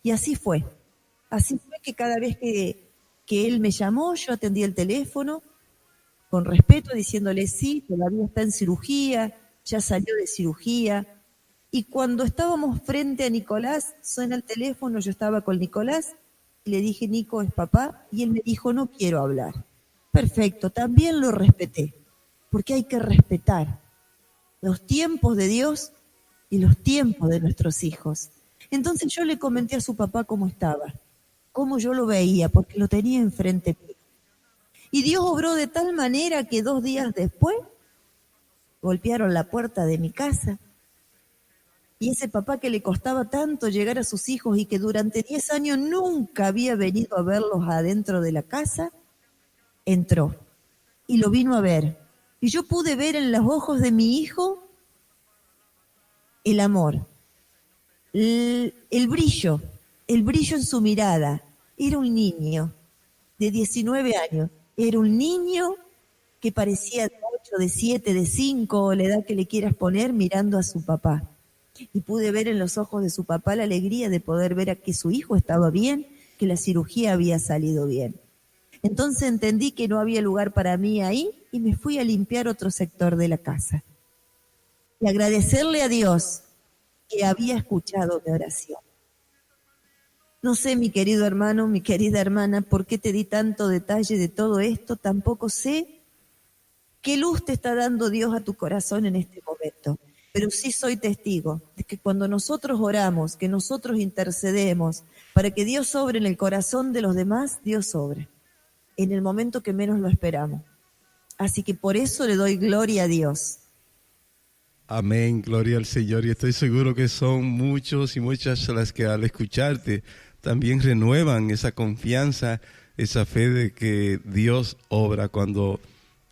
Y así fue. Así fue que cada vez que él me llamó, yo atendí el teléfono con respeto, diciéndole sí, todavía está en cirugía, ya salió de cirugía. Y cuando estábamos frente a Nicolás, suena el teléfono, yo estaba con Nicolás, y le dije, Nico, es papá, y él me dijo, no quiero hablar. Perfecto, también lo respeté, porque hay que respetar los tiempos de Dios y los tiempos de nuestros hijos. Entonces yo le comenté a su papá cómo estaba, cómo yo lo veía, porque lo tenía enfrente mío. Y Dios obró de tal manera que 2 días después golpearon la puerta de mi casa. Y ese papá que le costaba tanto llegar a sus hijos y que durante 10 años nunca había venido a verlos adentro de la casa, entró y lo vino a ver. Y yo pude ver en los ojos de mi hijo el amor, el brillo en su mirada. Era un niño de 19 años, era un niño que parecía de 8, de 7, de 5, o la edad que le quieras poner, mirando a su papá. Y pude ver en los ojos de su papá la alegría de poder ver a que su hijo estaba bien, que la cirugía había salido bien. Entonces entendí que no había lugar para mí ahí y me fui a limpiar otro sector de la casa. Y agradecerle a Dios que había escuchado mi oración. No sé, mi querido hermano, mi querida hermana, por qué te di tanto detalle de todo esto, tampoco sé qué luz te está dando Dios a tu corazón en este momento. Pero sí soy testigo de que cuando nosotros oramos, que nosotros intercedemos para que Dios obre en el corazón de los demás, Dios obra en el momento que menos lo esperamos. Así que por eso le doy gloria a Dios. Amén, gloria al Señor. Y estoy seguro que son muchos y muchas las que al escucharte también renuevan esa confianza, esa fe de que Dios obra cuando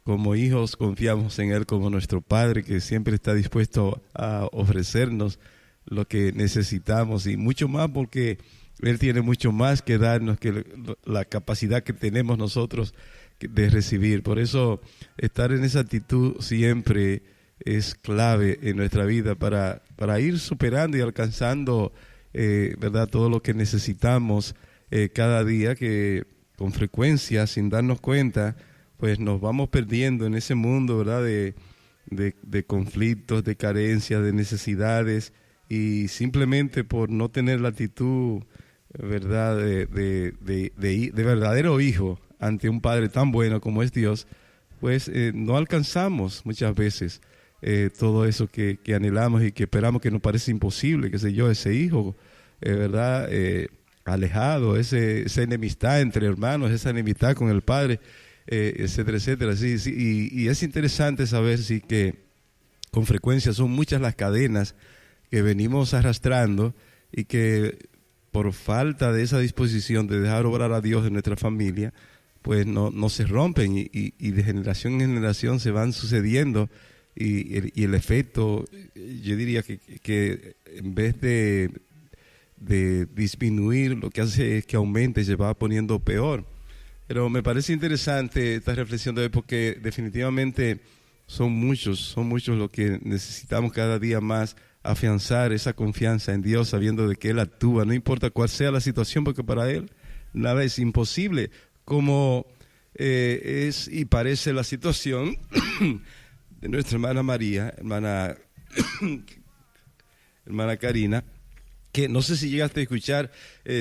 como hijos confiamos en Él como nuestro Padre, que siempre está dispuesto a ofrecernos lo que necesitamos y mucho más, porque Él tiene mucho más que darnos que la capacidad que tenemos nosotros de recibir. Por eso estar en esa actitud siempre es clave en nuestra vida para ir superando y alcanzando ¿verdad? Todo lo que necesitamos cada día, que con frecuencia, sin darnos cuenta, pues nos vamos perdiendo en ese mundo, ¿verdad? De conflictos, de carencias, de necesidades, y simplemente por no tener la actitud, ¿verdad? De verdadero hijo ante un Padre tan bueno como es Dios, pues no alcanzamos muchas veces todo eso que anhelamos y que esperamos, que nos parece imposible, qué sé yo, ese hijo, ¿verdad? Alejado, esa enemistad entre hermanos, esa enemistad con el Padre, etcétera, etcétera. Sí, sí, y es interesante saber sí, que con frecuencia son muchas las cadenas que venimos arrastrando y que por falta de esa disposición de dejar obrar a Dios en nuestra familia, pues no se rompen y de generación en generación se van sucediendo y el efecto, yo diría que en vez de disminuir, lo que hace es que aumente y se va poniendo peor. Pero me parece interesante esta reflexión de hoy, porque definitivamente son muchos lo que necesitamos cada día más afianzar esa confianza en Dios, sabiendo de que Él actúa, no importa cuál sea la situación, porque para Él nada es imposible, como es y parece la situación de nuestra hermana María, hermana Karina, que no sé si llegaste a escuchar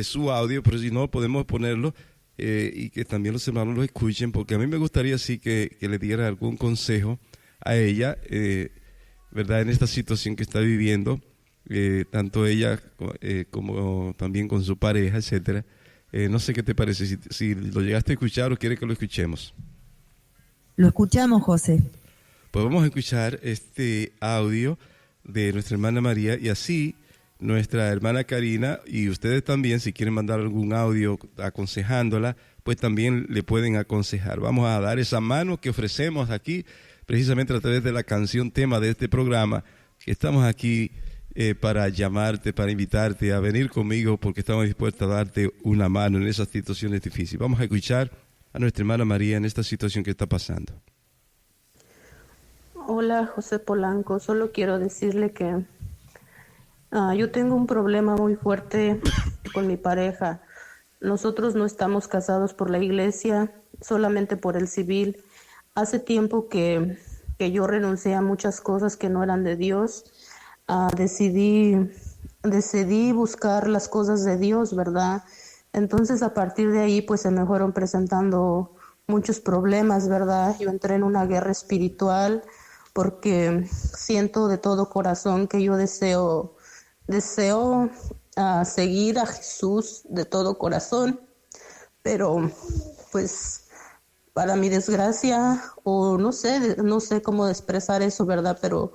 su audio, pero si no podemos ponerlo y que también los hermanos lo escuchen, porque a mí me gustaría sí que le diera algún consejo a ella, ¿verdad? En esta situación que está viviendo, tanto ella como también con su pareja, etcétera. No sé qué te parece, si lo llegaste a escuchar o quiere que lo escuchemos. Lo escuchamos, José. Pues vamos a escuchar este audio de nuestra hermana María, y así nuestra hermana Karina y ustedes también, si quieren mandar algún audio aconsejándola, pues también le pueden aconsejar. Vamos a dar esa mano que ofrecemos aquí, precisamente a través de la canción tema de este programa, que estamos aquí para llamarte, para invitarte a venir conmigo, porque estamos dispuestos a darte una mano en esas situaciones difíciles. Vamos a escuchar a nuestra hermana María en esta situación que está pasando. Hola, José Polanco. Solo quiero decirle que yo tengo un problema muy fuerte con mi pareja. Nosotros no estamos casados por la iglesia, solamente por el civil. Hace tiempo que yo renuncié a muchas cosas que no eran de Dios. Decidí buscar las cosas de Dios, ¿verdad? Entonces a partir de ahí pues se me fueron presentando muchos problemas, ¿verdad? Yo entré en una guerra espiritual porque siento de todo corazón que yo deseo seguir a Jesús de todo corazón, pero pues para mi desgracia, o no sé cómo expresar eso, ¿verdad? Pero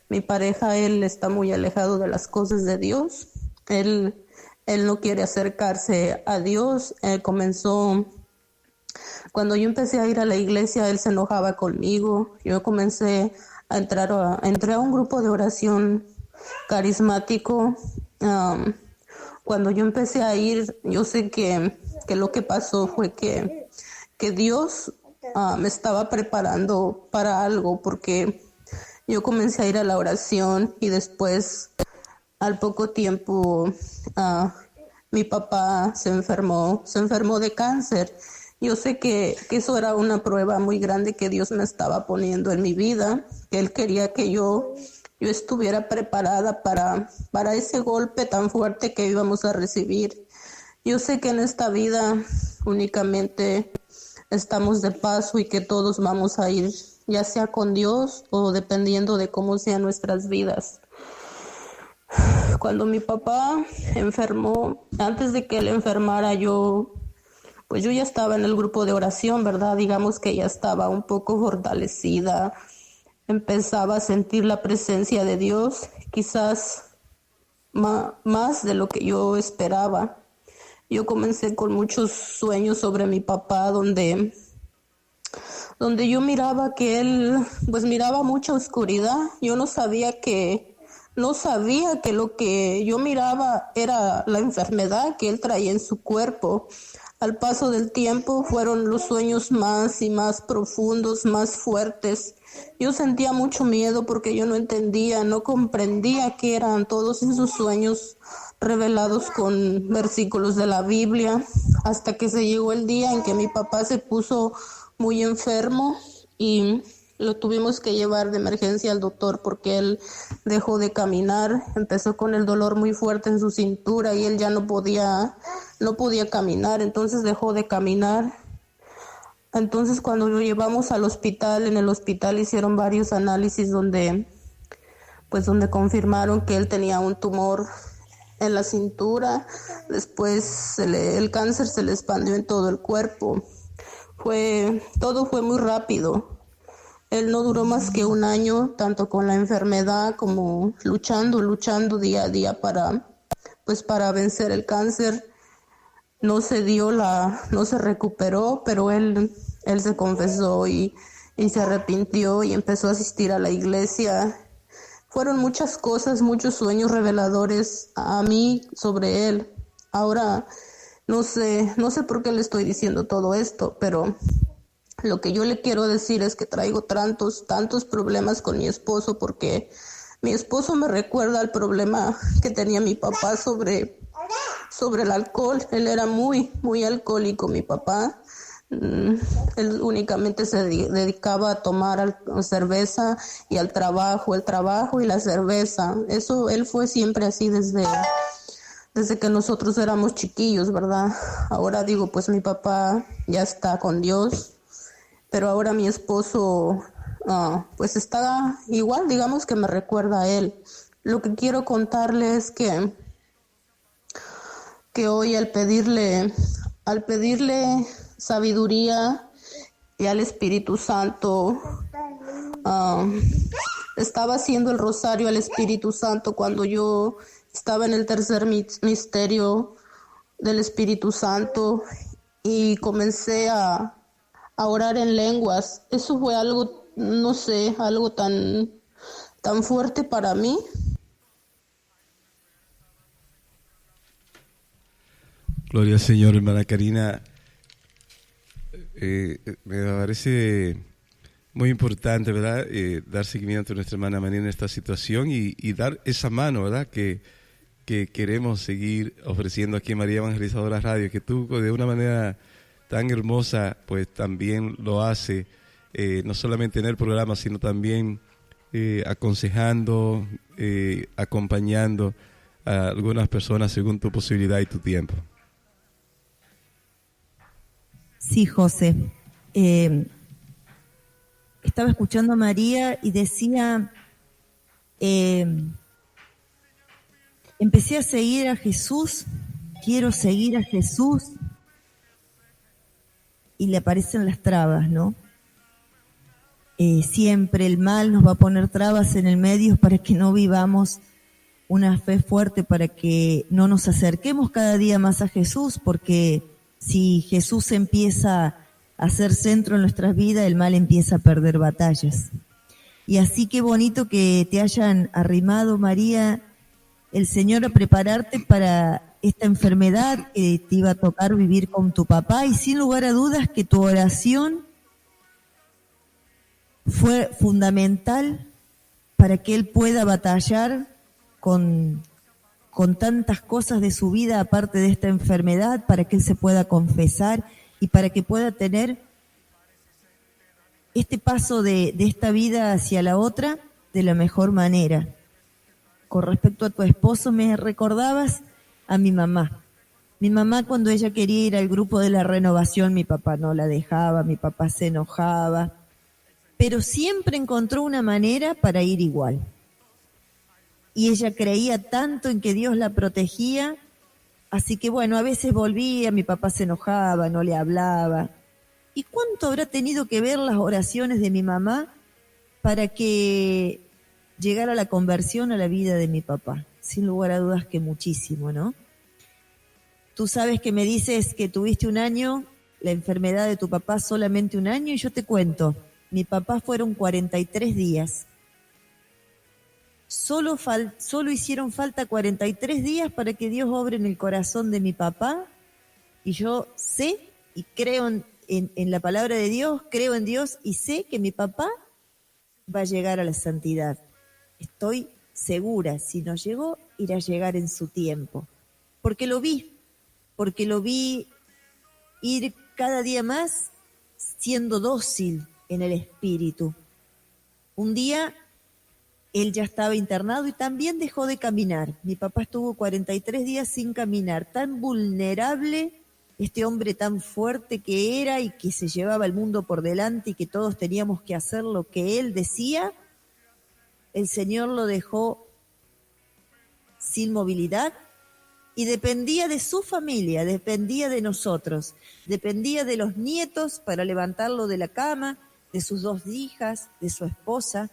mi pareja, él está muy alejado de las cosas de Dios. Él no quiere acercarse a Dios. Cuando yo empecé a ir a la iglesia, él se enojaba conmigo. Yo comencé entré a un grupo de oración carismático. Cuando yo empecé a ir, yo sé que lo que pasó fue que Dios me estaba preparando para algo, porque yo comencé a ir a la oración y después, al poco tiempo, mi papá se enfermó de cáncer. Yo sé que eso era una prueba muy grande que Dios me estaba poniendo en mi vida, que Él quería que yo estuviera preparada para ese golpe tan fuerte que íbamos a recibir. Yo sé que en esta vida únicamente estamos de paso y que todos vamos a ir, ya sea con Dios o dependiendo de cómo sean nuestras vidas. Cuando mi papá enfermó, antes de que él enfermara, yo ya estaba en el grupo de oración, ¿verdad? Digamos que ya estaba un poco fortalecida, empezaba a sentir la presencia de Dios, quizás más de lo que yo esperaba. Yo comencé con muchos sueños sobre mi papá, donde yo miraba que él, pues miraba mucha oscuridad. Yo no sabía que lo que yo miraba era la enfermedad que él traía en su cuerpo. Al paso del tiempo fueron los sueños más y más profundos, más fuertes. Yo sentía mucho miedo porque yo no entendía, no comprendía qué eran todos esos sueños revelados con versículos de la Biblia, hasta que se llegó el día en que mi papá se puso muy enfermo y lo tuvimos que llevar de emergencia al doctor porque él dejó de caminar, empezó con el dolor muy fuerte en su cintura y él ya no podía caminar, entonces dejó de caminar. Entonces cuando lo llevamos al hospital, en el hospital hicieron varios análisis donde confirmaron que él tenía un tumor en la cintura. Después el cáncer se le expandió en todo el cuerpo. Todo fue muy rápido. Él no duró más que un año, tanto con la enfermedad como luchando día a día para vencer el cáncer. No se recuperó, pero él se confesó y se arrepintió y empezó a asistir a la iglesia. Fueron muchas cosas, muchos sueños reveladores a mí sobre él. Ahora no sé por qué le estoy diciendo todo esto, pero lo que yo le quiero decir es que traigo tantos problemas con mi esposo, porque mi esposo me recuerda al problema que tenía mi papá sobre el alcohol. Él era muy, muy alcohólico, mi papá. Él únicamente se dedicaba a tomar cerveza y al trabajo, el trabajo y la cerveza. Eso, él fue siempre así desde que nosotros éramos chiquillos, ¿verdad? Ahora digo, pues mi papá ya está con Dios, pero ahora mi esposo pues está igual, digamos que me recuerda a él. Lo que quiero contarle es que hoy al pedirle sabiduría y al Espíritu Santo, estaba haciendo el rosario al Espíritu Santo cuando yo estaba en el tercer misterio del Espíritu Santo y comencé a orar en lenguas. Eso fue algo, no sé, algo tan fuerte para mí. Gloria al Señor, hermana Karina. Me parece muy importante, ¿verdad? Dar seguimiento a nuestra hermana María en esta situación y dar esa mano, ¿verdad? Que que queremos seguir ofreciendo aquí en María Evangelizadora Radio, que tú de una manera tan hermosa pues también lo hace, no solamente en el programa, sino también aconsejando, acompañando a algunas personas según tu posibilidad y tu tiempo. Sí, José. Estaba escuchando a María y decía, empecé a seguir a Jesús, quiero seguir a Jesús, y le aparecen las trabas, ¿no? Siempre el mal nos va a poner trabas en el medio para que no vivamos una fe fuerte, para que no nos acerquemos cada día más a Jesús, porque si Jesús empieza a ser centro en nuestras vidas, el mal empieza a perder batallas. Y así qué bonito que te hayan arrimado, María, el Señor a prepararte para esta enfermedad que te iba a tocar vivir con tu papá, y sin lugar a dudas que tu oración fue fundamental para que él pueda batallar con tantas cosas de su vida aparte de esta enfermedad, para que él se pueda confesar y para que pueda tener este paso de esta vida hacia la otra de la mejor manera. Con respecto a tu esposo, me recordabas a mi mamá. Mi mamá, cuando ella quería ir al grupo de la renovación, mi papá no la dejaba, mi papá se enojaba, pero siempre encontró una manera para ir igual. Y ella creía tanto en que Dios la protegía, así que bueno, a veces volvía, mi papá se enojaba, no le hablaba. ¿Y cuánto habrá tenido que ver las oraciones de mi mamá para que llegara la conversión a la vida de mi papá? Sin lugar a dudas que muchísimo, ¿no? Tú sabes que me dices que tuviste un año, la enfermedad de tu papá solamente un año, y yo te cuento, mi papá fueron 43 días. Solo hicieron falta 43 días para que Dios obre en el corazón de mi papá, y yo sé y creo en la palabra de Dios, creo en Dios y sé que mi papá va a llegar a la santidad. Estoy segura, si no llegó, irá a llegar en su tiempo. Porque lo vi ir cada día más siendo dócil en el espíritu. Un día él ya estaba internado y también dejó de caminar. Mi papá estuvo 43 días sin caminar, tan vulnerable, este hombre tan fuerte que era y que se llevaba el mundo por delante y que todos teníamos que hacer lo que él decía. El Señor lo dejó sin movilidad y dependía de su familia, dependía de nosotros, dependía de los nietos para levantarlo de la cama, de sus 2 hijas, de su esposa,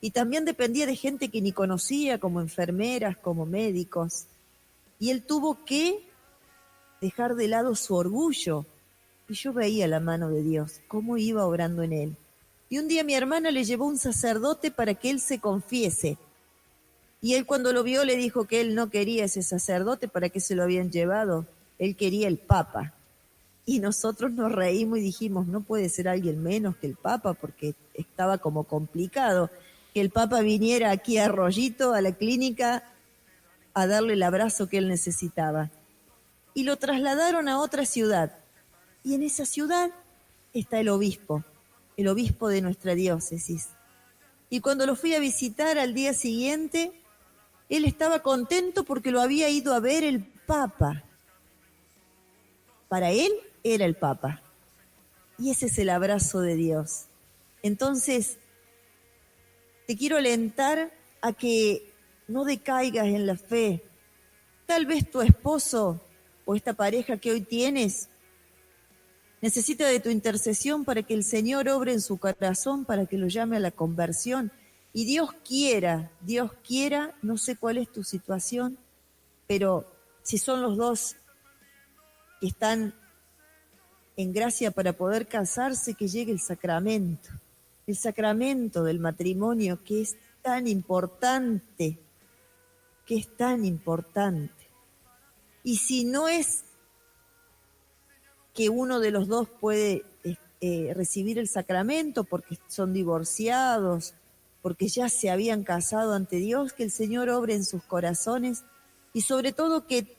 y también dependía de gente que ni conocía, como enfermeras, como médicos. Y él tuvo que dejar de lado su orgullo, y yo veía la mano de Dios, cómo iba obrando en él. Y un día mi hermana le llevó un sacerdote para que él se confiese. Y él, cuando lo vio, le dijo que él no quería ese sacerdote. ¿Para qué se lo habían llevado? Él quería el Papa. Y nosotros nos reímos y dijimos, no puede ser alguien menos que el Papa, porque estaba como complicado que el Papa viniera aquí a Rollito, a la clínica, a darle el abrazo que él necesitaba. Y lo trasladaron a otra ciudad. Y en esa ciudad está el obispo de nuestra diócesis. Y cuando lo fui a visitar al día siguiente, él estaba contento porque lo había ido a ver el Papa. Para él era el Papa. Y ese es el abrazo de Dios. Entonces, te quiero alentar a que no decaigas en la fe. Tal vez tu esposo o esta pareja que hoy tienes necesita de tu intercesión para que el Señor obre en su corazón, para que lo llame a la conversión. Y Dios quiera, no sé cuál es tu situación, pero si son los dos que están en gracia para poder casarse, que llegue el sacramento del matrimonio, que es tan importante, Y si no es que uno de los dos puede recibir el sacramento porque son divorciados, porque ya se habían casado ante Dios, que el Señor obre en sus corazones y sobre todo que